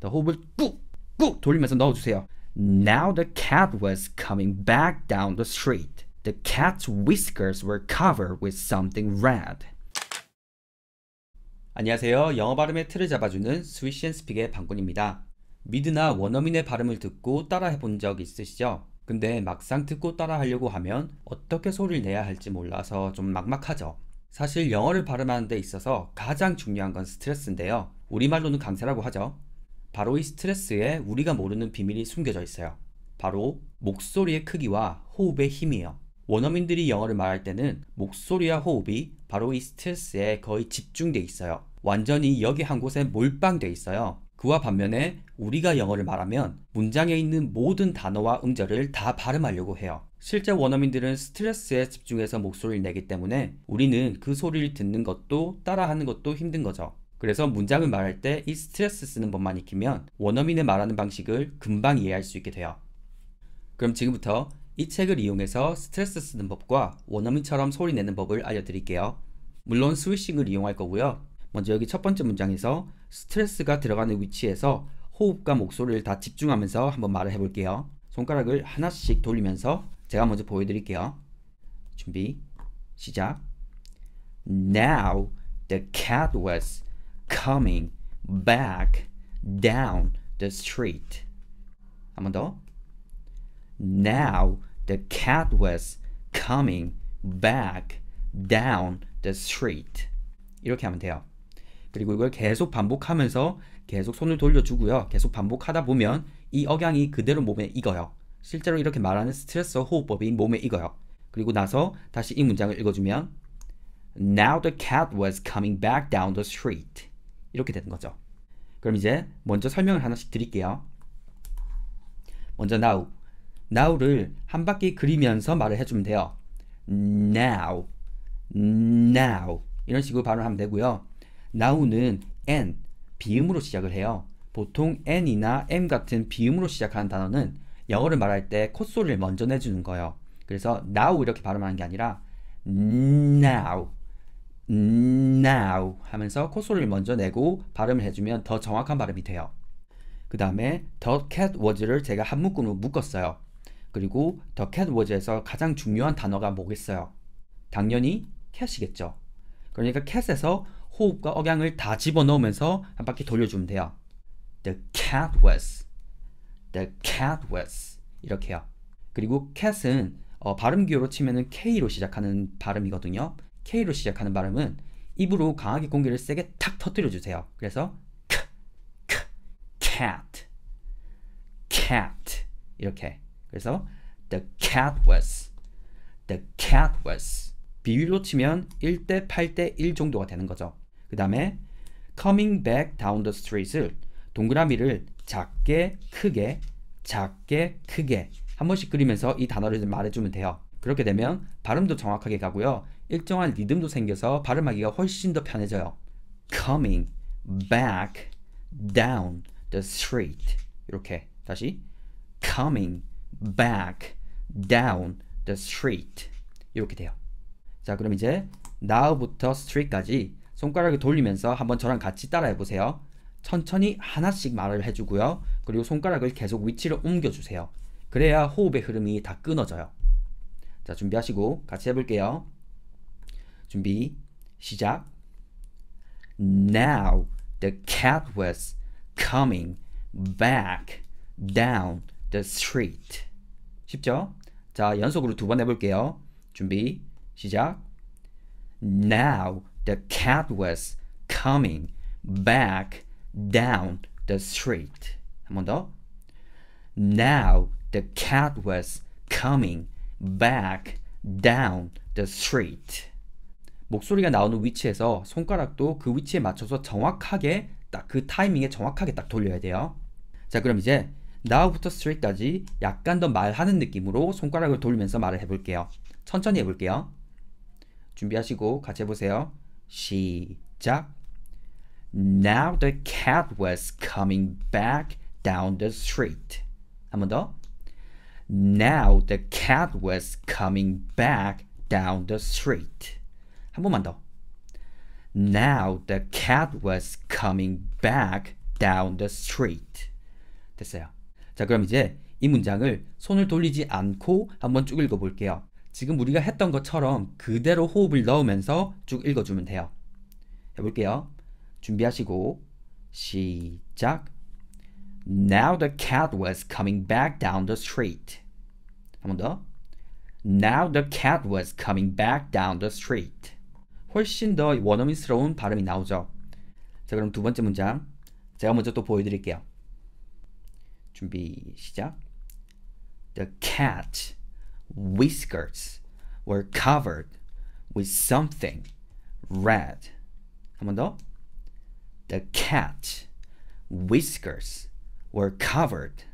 더 호흡을 꾹꾹 돌리면서 넣어주세요. Now the cat was coming back down the street. The cat's whiskers were covered with something red. 안녕하세요. 영어 발음의 틀을 잡아주는 스위시앤스픽의 방군입니다. 미드나 원어민의 발음을 듣고 따라 해본 적 있으시죠? 근데 막상 듣고 따라 하려고 하면 어떻게 소리를 내야 할지 몰라서 좀 막막하죠. 사실 영어를 발음하는 데 있어서 가장 중요한 건 스트레스인데요. 우리말로는 강세라고 하죠. 바로 이 스트레스에 우리가 모르는 비밀이 숨겨져 있어요. 바로 목소리의 크기와 호흡의 힘이에요. 원어민들이 영어를 말할 때는 목소리와 호흡이 바로 이 스트레스에 거의 집중돼 있어요. 완전히 여기 한 곳에 몰빵돼 있어요. 그와 반면에 우리가 영어를 말하면 문장에 있는 모든 단어와 음절을 다 발음하려고 해요. 실제 원어민들은 스트레스에 집중해서 목소리를 내기 때문에 우리는 그 소리를 듣는 것도 따라하는 것도 힘든 거죠. 그래서 문장을 말할 때 이 스트레스 쓰는 법만 익히면 원어민의 말하는 방식을 금방 이해할 수 있게 돼요. 그럼 지금부터 이 책을 이용해서 스트레스 쓰는 법과 원어민처럼 소리 내는 법을 알려드릴게요. 물론 스위싱을 이용할 거고요. 먼저 여기 첫 번째 문장에서 스트레스가 들어가는 위치에서 호흡과 목소리를 다 집중하면서 한번 말을 해볼게요. 손가락을 하나씩 돌리면서 제가 먼저 보여드릴게요. 준비, 시작. Now the cat was coming back down the street. 한 번 더. Now the cat was coming back down the street. 이렇게 하면 돼요. 그리고 이걸 계속 반복하면서 계속 손을 돌려주고요. 계속 반복하다 보면 이 억양이 그대로 몸에 익어요. 실제로 이렇게 말하는 스트레스 호흡법이 몸에 익어요. 그리고 나서 다시 이 문장을 읽어주면 Now the cat was coming back down the street. 이렇게 되는 거죠. 그럼 이제 먼저 설명을 하나씩 드릴게요. 먼저 now. now를 한 바퀴 그리면서 말을 해주면 돼요. now, now 이런 식으로 발음하면 되고요. now는 n, 비음으로 시작을 해요. 보통 n이나 m 같은 비음으로 시작하는 단어는 영어를 말할 때 콧소리를 먼저 내주는 거예요. 그래서 now 이렇게 발음하는 게 아니라 now, now 하면서 콧소리를 먼저 내고 발음을 해주면 더 정확한 발음이 돼요. 그 다음에 the cat was를 제가 한 묶음으로 묶었어요. 그리고 the cat was에서 가장 중요한 단어가 뭐겠어요? 당연히 cat이겠죠. 그러니까 cat에서 호흡과 억양을 다 집어넣으면서 한 바퀴 돌려주면 돼요. The cat was, the cat was 이렇게요. 그리고 cat은 발음 기호로 치면은 K로 시작하는 발음이거든요. K로 시작하는 발음은 입으로 강하게 공기를 세게 탁 터뜨려 주세요. 그래서 cat, cat 이렇게. 그래서 the cat was, the cat was. 비율로 치면 1대 8대 1 정도가 되는 거죠. 그 다음에 coming back down the street을 동그라미를 작게 크게 작게 크게 한 번씩 그리면서 이 단어를 말해주면 돼요. 그렇게 되면 발음도 정확하게 가고요. 일정한 리듬도 생겨서 발음하기가 훨씬 더 편해져요. coming back down the street. 이렇게 다시 coming back down the street. 이렇게 돼요. 자, 그럼 이제 now부터 street까지 손가락을 돌리면서 한번 저랑 같이 따라해 보세요. 천천히 하나씩 말을 해주고요. 그리고 손가락을 계속 위치를 옮겨주세요. 그래야 호흡의 흐름이 다 끊어져요. 자, 준비하시고 같이 해볼게요. 준비, 시작. Now the cat was coming back down the street. 쉽죠? 자, 연속으로 두 번 해볼게요. 준비, 시작. Now the cat was coming back down the street. 한 번 더. Now the cat was coming back down the street. 목소리가 나오는 위치에서 손가락도 그 위치에 맞춰서 정확하게 딱 그 타이밍에 정확하게 딱 돌려야 돼요. 자, 그럼 이제 now부터 street까지 약간 더 말하는 느낌으로 손가락을 돌리면서 말을 해볼게요. 천천히 해볼게요. 준비하시고 같이 해보세요. 시작. Now the cat was coming back down the street. 한 번 더. Now the cat was coming back down the street. 한 번만 더. Now the cat was coming back down the street. 됐어요. 자, 그럼 이제 이 문장을 손을 돌리지 않고 한번 쭉 읽어볼게요. 지금 우리가 했던 것처럼 그대로 호흡을 넣으면서 쭉 읽어주면 돼요. 해볼게요. 준비하시고 시작. Now the cat was coming back down the street. 한 번 더. Now the cat was coming back down the street. 훨씬 더 원어민스러운 발음이 나오죠. 자, 그럼 두 번째 문장 제가 먼저 또 보여드릴게요. 준비 시작. The cat whiskers were covered with something red. 한 번 더. The cat whiskers were covered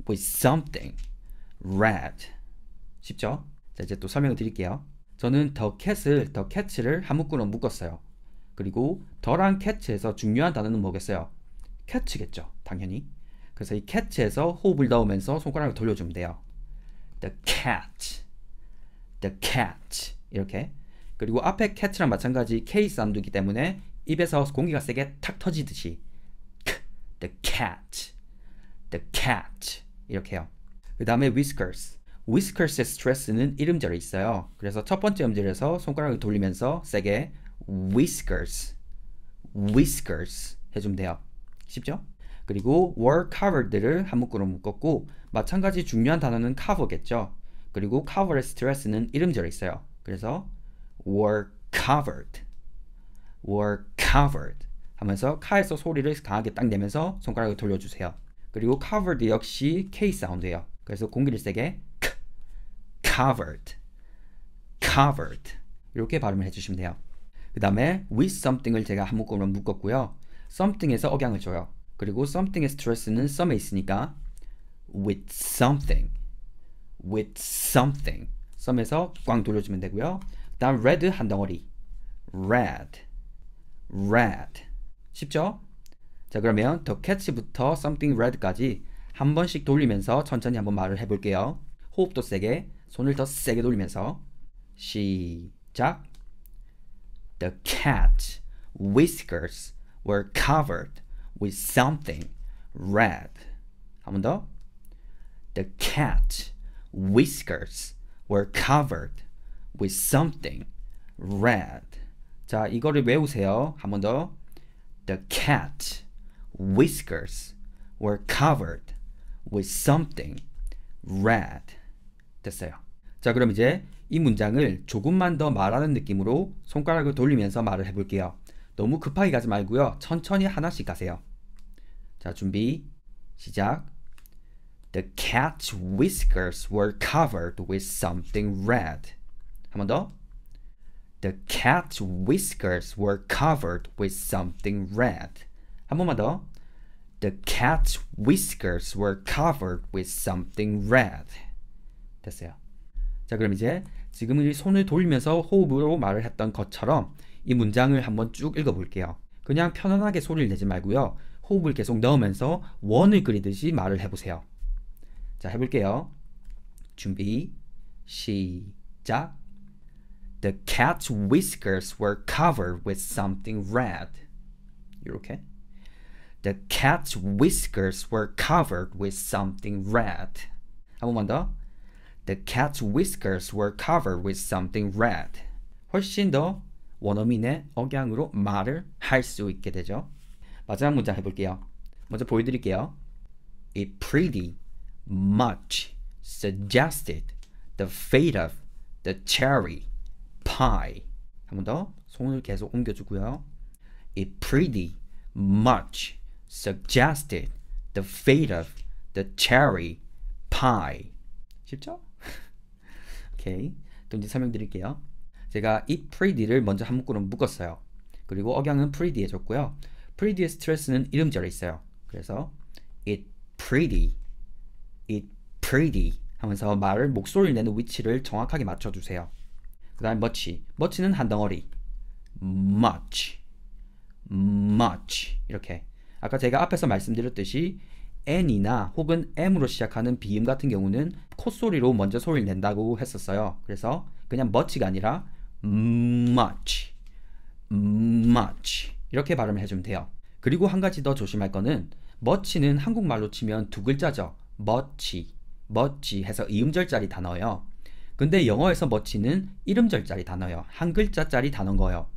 with something red. 쉽죠? 자, 이제 또 설명을 드릴게요. 저는 the cat를 한 묶으로 묶었어요. 그리고 더랑 cat에서 중요한 단어는 뭐겠어요? cat겠죠, 당연히. 그래서 이 cat에서 호흡을 넣으면서 손가락을 돌려주면 돼요. The cat 이렇게. 그리고 앞에 cat랑 마찬가지 K 사운드이기 때문에 입에서 공기가 세게 탁 터지듯이 the cat 이렇게 해요. 그 다음에 whiskers의 스트레스는 이음절에 있어요. 그래서 첫 번째 음절에서 손가락을 돌리면서 세게 whiskers 해주면 돼요. 쉽죠? 그리고 were covered를 한 묶으로 묶었고 마찬가지 중요한 단어는 cover겠죠. 그리고 cover의 스트레스는 이음절에 있어요. 그래서 were covered 하면서 카에서 소리를 강하게 딱 내면서 손가락을 돌려주세요. 그리고 covered 역시 K 사운드예요. 그래서 공기를 세게 covered 이렇게 발음을 해주시면 돼요. 그 다음에 with something을 제가 한 묶음으로 묶었고요. something에서 억양을 줘요. 그리고 something의 스트레스는 some에 있으니까 with something some에서 꽝 돌려주면 되고요. 그 다음 red 한 덩어리 red 쉽죠? 자, 그러면 the cat부터 something red까지 한 번씩 돌리면서 천천히 한번 말을 해볼게요. 호흡도 세게, 손을 더 세게 돌리면서 시작. The cat's whiskers were covered with something red. 한 번 더. The cat's whiskers were covered with something red. 자, 이거를 외우세요. 한 번 더. The cat's whiskers were covered with something red. 됐어요. 자, 그럼 이제 이 문장을 조금만 더 말하는 느낌으로 손가락을 돌리면서 말을 해볼게요. 너무 급하게 가지 말고요. 천천히 하나씩 가세요. 자, 준비 시작. The cat's whiskers were covered with something red. 한 번 더. The cat's whiskers were covered with something red. 한 번만 더. The cat's whiskers were covered with something red. 됐어요. 자, 그럼 이제 지금 이 손을 돌리면서 호흡으로 말을 했던 것처럼 이 문장을 한번 쭉 읽어볼게요. 그냥 편안하게 소리를 내지 말고요. 호흡을 계속 넣으면서 원을 그리듯이 말을 해보세요. 자, 해볼게요. 준비 시작. The cat's whiskers were covered with something red. 이렇게. The cat's whiskers were covered with something red. 한 번만 더. The cat's whiskers were covered with something red. 훨씬 더 원어민의 억양으로 말을 할 수 있게 되죠. 마지막 문장 해볼게요. 먼저 보여드릴게요. It pretty much suggested the fate of the cherry pie. 한 번 더 손을 계속 옮겨주고요. It pretty much suggested the fate of the cherry pie. 쉽죠? 오케이. 또 이제 설명드릴게요. 제가 it pretty를 먼저 한 묶으로 묶었어요. 그리고 억양은 pretty 해줬고요. pretty의 스트레스는 이음절에 있어요. 그래서 it pretty 하면서 말을 목소리를 내는 위치를 정확하게 맞춰주세요. 그 다음에 much는 한 덩어리 much 이렇게. 아까 제가 앞에서 말씀드렸듯이 n이나 혹은 m으로 시작하는 비음 같은 경우는 콧소리로 먼저 소리를 낸다고 했었어요. 그래서 그냥 much가 아니라 much 이렇게 발음을 해주면 돼요. 그리고 한 가지 더 조심할 거는 much는 한국말로 치면 두 글자죠. much 해서 이음절짜리 단어예요. 근데 영어에서 much는 이름절짜리 단어예요. 한 글자짜리 단어인 거예요.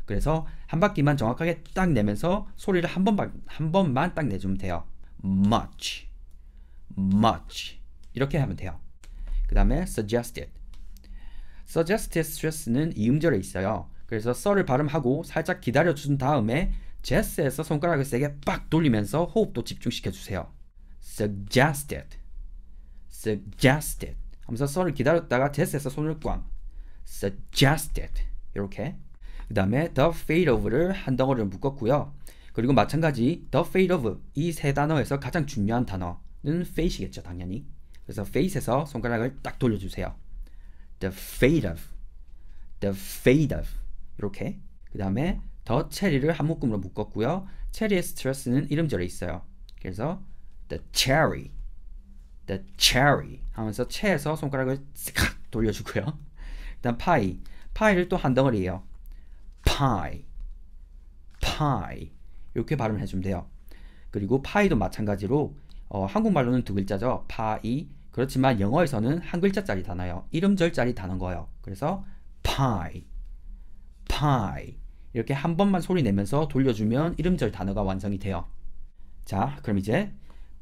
그래서 한 바퀴만 정확하게 딱 내면서 소리를 한 번만 딱 내주면 돼요. much 이렇게 하면 돼요. 그 다음에 suggested stress는 이음절에 있어요. 그래서 써를 발음하고 살짝 기다려준 다음에 제스에서 손가락을 세게 빡 돌리면서 호흡도 집중시켜 주세요. suggested 하면서 써를 기다렸다가 제스에서 손을 꽝. suggested 이렇게. 그 다음에 the fate of를 한 덩어리를 묶었고요. 그리고 마찬가지 the fate of 이 세 단어에서 가장 중요한 단어는 fate이겠죠, 당연히. 그래서 fate에서 손가락을 딱 돌려주세요. the fate of 이렇게. 그 다음에 더 체리를 한 묶음으로 묶었고요. 체리의 스트레스는 이름절에 있어요. 그래서 the cherry 하면서 체에서 손가락을 쓱 돌려주고요. 그 다음 파이를 또 한 덩어리예요. pie 이렇게 발음을 해주면 돼요. 그리고 파이도 마찬가지로 한국말로는 두 글자죠. 파이. 그렇지만 영어에서는 한 글자짜리 단어예요. 이름절짜리 단어인 거예요. 그래서 pie 이렇게 한 번만 소리 내면서 돌려주면 이름절 단어가 완성이 돼요. 자, 그럼 이제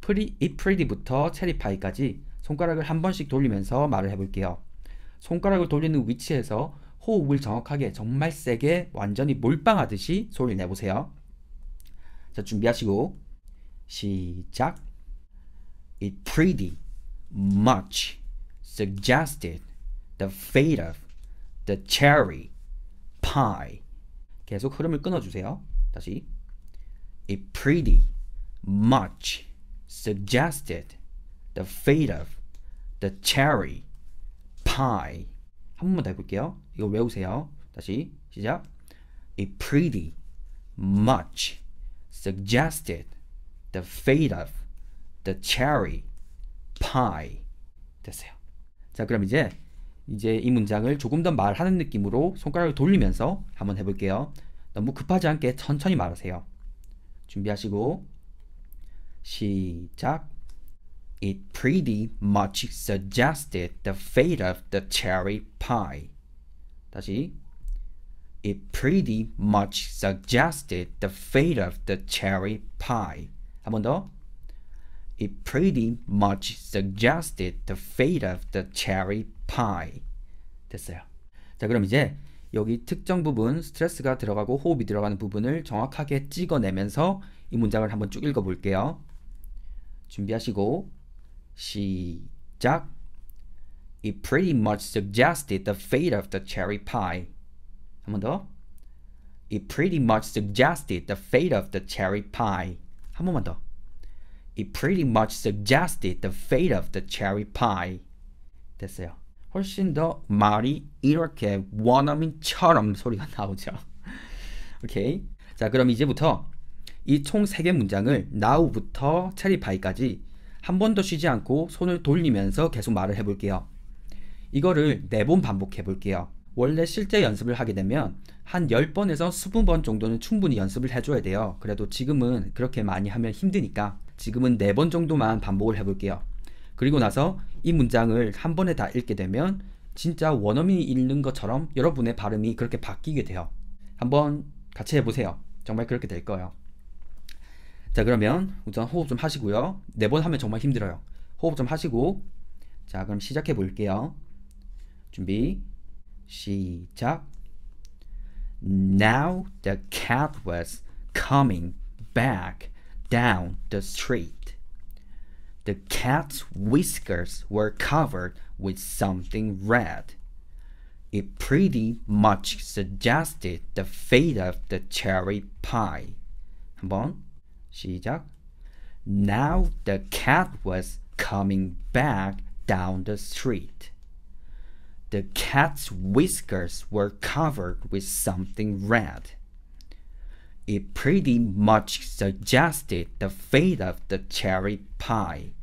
pretty부터 체리파이까지 손가락을 한 번씩 돌리면서 말을 해볼게요. 손가락을 돌리는 위치에서 호흡을 정확하게 정말 세게 완전히 몰빵하듯이 소리를 내보세요. 자, 준비하시고 시작. It pretty much suggested the fate of the cherry pie. 계속 흐름을 끊어주세요. 다시. It pretty much suggested the fate of the cherry pie. 한 번만 더 해볼게요. 이거 외우세요. 다시 시작. It pretty much suggested the fate of the cherry pie. 됐어요. 자, 그럼 이제 이 문장을 조금 더 말하는 느낌으로 손가락을 돌리면서 한번 해볼게요. 너무 급하지 않게 천천히 말하세요. 준비하시고 시작. It pretty much suggested the fate of the cherry pie. 다시. It pretty much suggested the fate of the cherry pie. 한 번 더. It pretty much suggested the fate of the cherry pie. 됐어요. 자, 그럼 이제 여기 특정 부분, 스트레스가 들어가고 호흡이 들어가는 부분을 정확하게 찍어내면서 이 문장을 한번 쭉 읽어볼게요. 준비하시고 시작. It pretty much suggested the fate of the cherry pie. 한 번 더. It pretty much suggested the fate of the cherry pie. 한 번만 더. It pretty much suggested the fate of the cherry pie. 됐어요. 훨씬 더 말이 이렇게 원어민처럼 소리가 나오죠. 오케이. 자, 그럼 이제부터 이 총 3개 문장을 now부터 체리파이까지 한 번도 쉬지 않고 손을 돌리면서 계속 말을 해볼게요. 이거를 4번 반복해 볼게요. 원래 실제 연습을 하게 되면 한 10번에서 20번 정도는 충분히 연습을 해줘야 돼요. 그래도 지금은 그렇게 많이 하면 힘드니까 지금은 4번 정도만 반복을 해볼게요. 그리고 나서 이 문장을 한 번에 다 읽게 되면 진짜 원어민이 읽는 것처럼 여러분의 발음이 그렇게 바뀌게 돼요. 한번 같이 해보세요. 정말 그렇게 될 거예요. 자, 그러면 우선 호흡 좀 하시고요. 4번 하면 정말 힘들어요. 호흡 좀 하시고 자, 그럼 시작해 볼게요. 준비 시작. Now the cat was coming back down the street. The cat's whiskers were covered with something red. It pretty much suggested the fate of the cherry pie. 한번 시작. Now the cat was coming back down the street. The cat's whiskers were covered with something red. It pretty much suggested the fate of the cherry pie.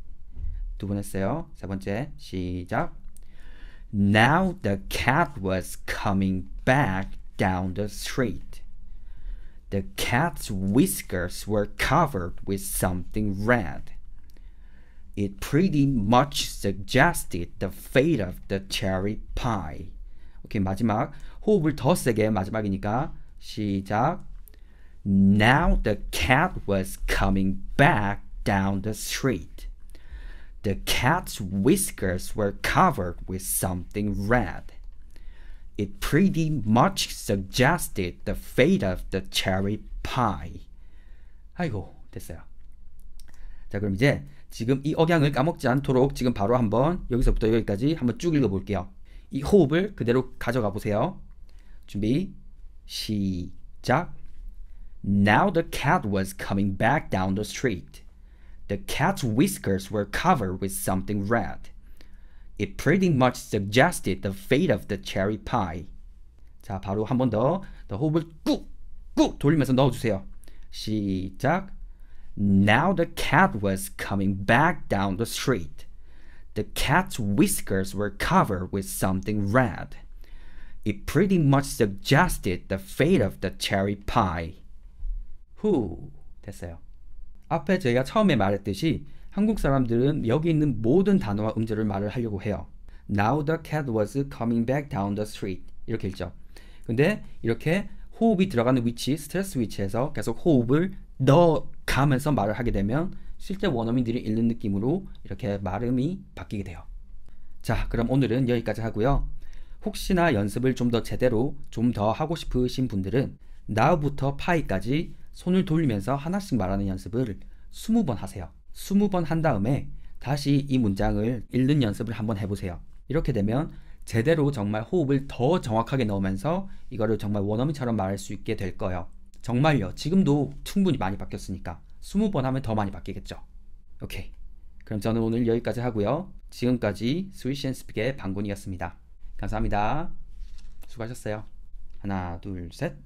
두 번 했어요. 세 번째 시작. Now the cat was coming back down the street. The cat's whiskers were covered with something red. It pretty much suggested the fate of the cherry pie. 오케이, 마지막 호흡을 더 세게 마지막이니까 시작. Now the cat was coming back down the street. The cat's whiskers were covered with something red. It pretty much suggested the fate of the cherry pie. 아이고, 됐어요. 자, 그럼 이제 지금 이 억양을 까먹지 않도록 지금 바로 한번 여기서부터 여기까지 한번 쭉 읽어볼게요. 이 호흡을 그대로 가져가 보세요. 준비, 시작. Now the cat was coming back down the street. The cat's whiskers were covered with something red. It pretty much suggested the fate of the cherry pie. 자, 바로 한 번 더 호흡을 꾹 돌리면서 넣어주세요. 시작. Now the cat was coming back down the street. The cat's whiskers were covered with something red. It pretty much suggested the fate of the cherry pie. 후, 됐어요. 앞에 저희가 처음에 말했듯이 한국 사람들은 여기 있는 모든 단어와 음절을 말을 하려고 해요. Now the cat was coming back down the street. 이렇게 읽죠. 근데 이렇게 호흡이 들어가는 위치, 스트레스 위치에서 계속 호흡을 넣어가면서 말을 하게 되면 실제 원어민들이 읽는 느낌으로 이렇게 발음이 바뀌게 돼요. 자, 그럼 오늘은 여기까지 하고요. 혹시나 연습을 좀 더 제대로 좀 더 하고 싶으신 분들은 now부터 pie까지 손을 돌리면서 하나씩 말하는 연습을 20번 하세요. 20번 한 다음에 다시 이 문장을 읽는 연습을 한번 해보세요. 이렇게 되면 제대로 정말 호흡을 더 정확하게 넣으면서 이거를 정말 원어민처럼 말할 수 있게 될 거예요. 정말요. 지금도 충분히 많이 바뀌었으니까 20번 하면 더 많이 바뀌겠죠. 오케이. 그럼 저는 오늘 여기까지 하고요. 지금까지 스위시 앤 스픽의 방군이었습니다. 감사합니다. 수고하셨어요. 하나, 둘, 셋.